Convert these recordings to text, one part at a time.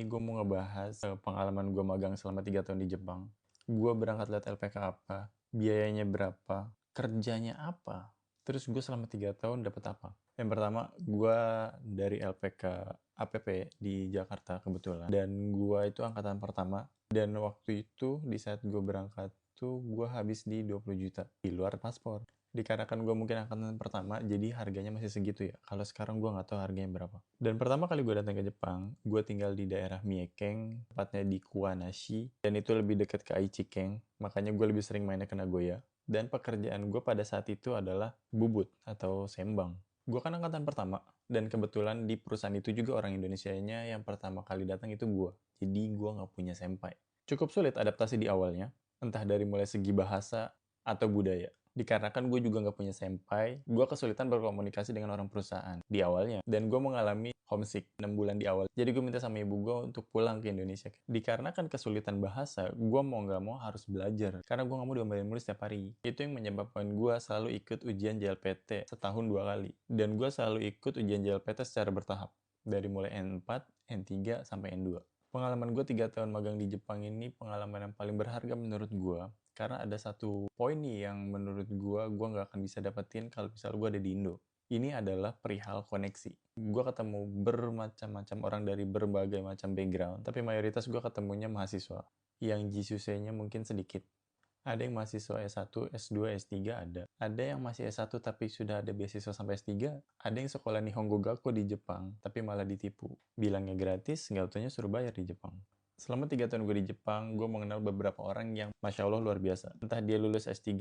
Ini gue mau ngebahas pengalaman gue magang selama 3 tahun di Jepang. Gue berangkat lihat LPK apa, biayanya berapa, kerjanya apa, terus gue selama 3 tahun dapat apa. Yang pertama, gue dari LPK APP di Jakarta kebetulan. Dan gue itu angkatan pertama. Dan waktu itu di saat gue berangkat tuh gue habis di 20 juta di luar paspor. Dikarenakan gue mungkin angkatan pertama, jadi harganya masih segitu ya. Kalau sekarang gue nggak tahu harganya berapa. Dan pertama kali gue datang ke Jepang, gue tinggal di daerah Miekeng, tepatnya di Kuwanashi, dan itu lebih dekat ke Aichikeng, makanya gue lebih sering mainnya ke Nagoya. Dan pekerjaan gue pada saat itu adalah bubut atau sembang. Gue kan angkatan pertama, dan kebetulan di perusahaan itu juga orang Indonesianya yang pertama kali datang itu gue. Jadi gue nggak punya senpai. Cukup sulit adaptasi di awalnya, entah dari mulai segi bahasa atau budaya. Dikarenakan gue juga nggak punya senpai, gue kesulitan berkomunikasi dengan orang perusahaan di awalnya. Dan gue mengalami homesick 6 bulan di awal. Jadi gue minta sama ibu gue untuk pulang ke Indonesia. Dikarenakan kesulitan bahasa, gue mau nggak mau harus belajar. Karena gue nggak mau diomelin mulu setiap hari. Itu yang menyebabkan gue selalu ikut ujian JLPT setahun 2 kali. Dan gue selalu ikut ujian JLPT secara bertahap. Dari mulai N4, N3, sampai N2. Pengalaman gue 3 tahun magang di Jepang ini pengalaman yang paling berharga menurut gue. Karena ada satu poin nih yang menurut gue nggak akan bisa dapetin kalau misalnya gue ada di Indo. Ini adalah perihal koneksi. Gue ketemu bermacam-macam orang dari berbagai macam background, tapi mayoritas gue ketemunya mahasiswa. Yang Jisusei-nya mungkin sedikit. Ada yang mahasiswa S1, S2, S3 ada. Ada yang masih S1 tapi sudah ada beasiswa sampai S3. Ada yang sekolah Nihongo Gakko di Jepang, tapi malah ditipu. Bilangnya gratis, nggak taunya suruh bayar di Jepang. Selama 3 tahun gue di Jepang, gue mengenal beberapa orang yang Masya Allah luar biasa. Entah dia lulus S3,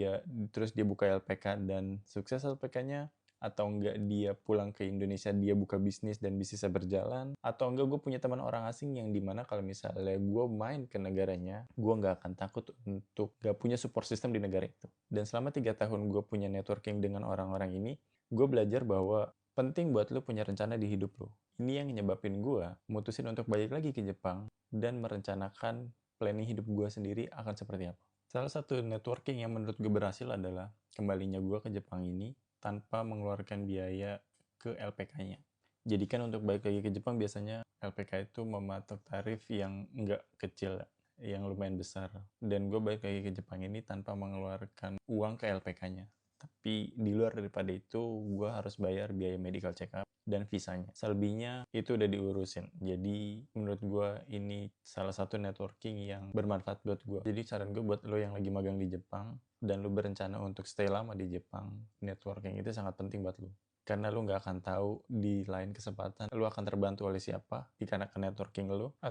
terus dia buka LPK dan sukses LPK-nya, atau enggak dia pulang ke Indonesia, dia buka bisnis dan bisnisnya berjalan, atau enggak gue punya teman orang asing yang dimana kalau misalnya gue main ke negaranya, gue nggak akan takut untuk gak punya support system di negara itu. Dan selama 3 tahun gue punya networking dengan orang-orang ini, gue belajar bahwa penting buat lo punya rencana di hidup lo. Ini yang nyebabin gue mutusin untuk balik lagi ke Jepang dan merencanakan planning hidup gue sendiri akan seperti apa. Salah satu networking yang menurut gue berhasil adalah kembalinya gue ke Jepang ini tanpa mengeluarkan biaya ke LPK-nya. Jadi kan untuk balik lagi ke Jepang biasanya LPK itu mematok tarif yang nggak kecil, yang lumayan besar. Dan gue balik lagi ke Jepang ini tanpa mengeluarkan uang ke LPK-nya. Tapi di luar daripada itu, gue harus bayar biaya medical check up dan visanya. Selebihnya itu udah diurusin. Jadi menurut gue ini salah satu networking yang bermanfaat buat gue. Jadi saran gue buat lo yang lagi magang di Jepang, dan lu berencana untuk stay lama di Jepang, networking itu sangat penting buat lu. Karena lu nggak akan tahu di lain kesempatan lu akan terbantu oleh siapa dikarenakan networking lu, atau